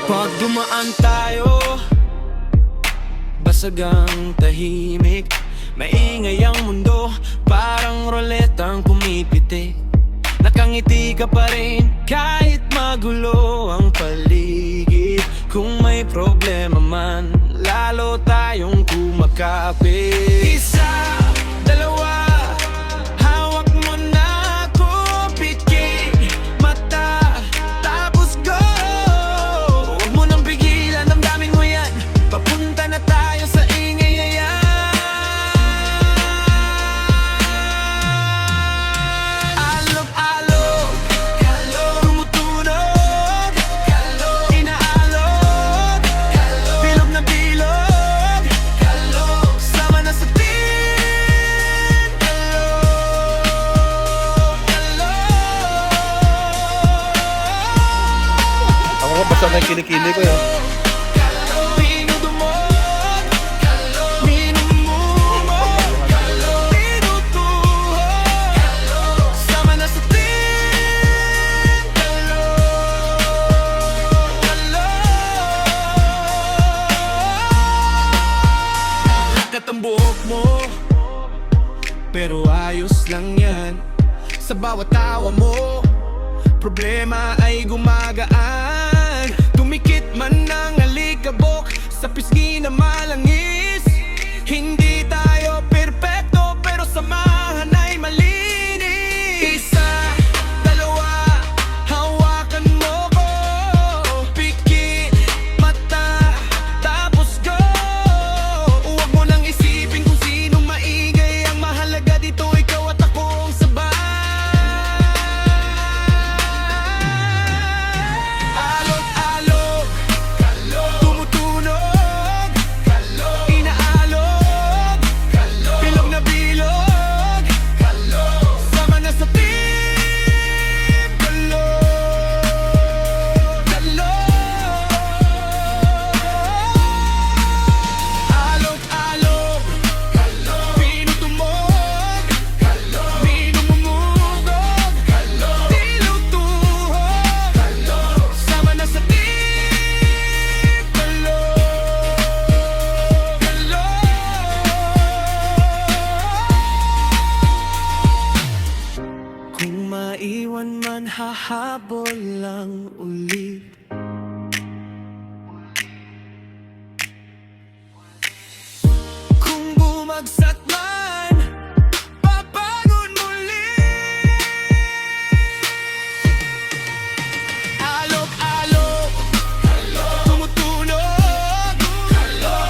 Pag dumaan tayo, basagang tahimik, maingay ang mundo, parang roletang pumipitik. Nakangiti ka pa rin kahit magulo ang paligid. Kung may problema man, lalo tayong kumakapit. Isa, dalawa, hawak mo na ako, pikit mata, tapos go. Huwag mo nang pigilan, damdamin mo yan, papunta na tayo sa ingay na yan. Alok-alok, tumutunog, inaalok, bilog na bilog, sama na sa team. Ako ko basta na kilikili ko yun. Pinudumog, minumumog, tinutuhog, sama na sa team. Lakat ang buhok mo, pero ayos lang yan. Sa bawat tawa mo, problema ay gumagaan. Tumikit man ng alikabok sa pisngi na malangis. Hindi tayo perpekto, pero samahan ay malinis. Isa, dalawa, hawakan mo ko, pikit mata, tapos go. Huwag mo nang isipin kung sino maingay, ang mahalaga dito ikaw at akong sabay. Alok-alok, tumutunog, inaalok, bilog na bilog, sama na sa team. Alok-alok, pinutumog, minumumugog, tinutuhog, sama na sa team. Kung maiwan man, hahabol lang ulit. Kung bumagsak man, papagon muli. Alok-alok, tumutunog,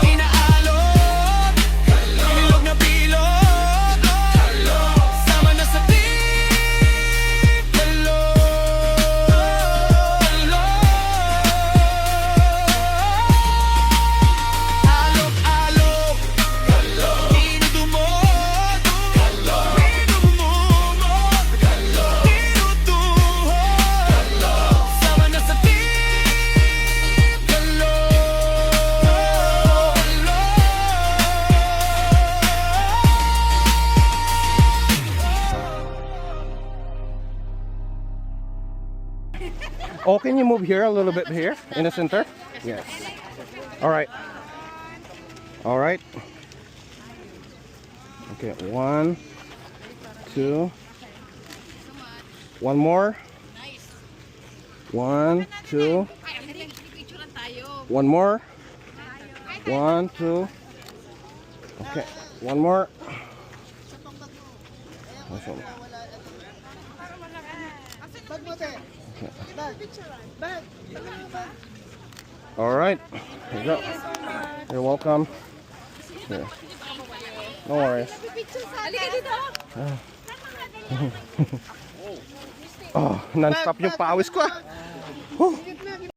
inaalok, bilog na bilog, sama na sa team. Alok-alok, tinudumog, minumumog, tinutuhog, sama na sa team. Oh, can you move here a little bit here in the center? Yes. All right. All right. Okay, 1, 2. One more. 1, 2. One more. 1, 2. Okay, one more. Awesome. All right. Here you go. You're welcome. Here. No worries. Oh, non-stop yung pawis ko ah.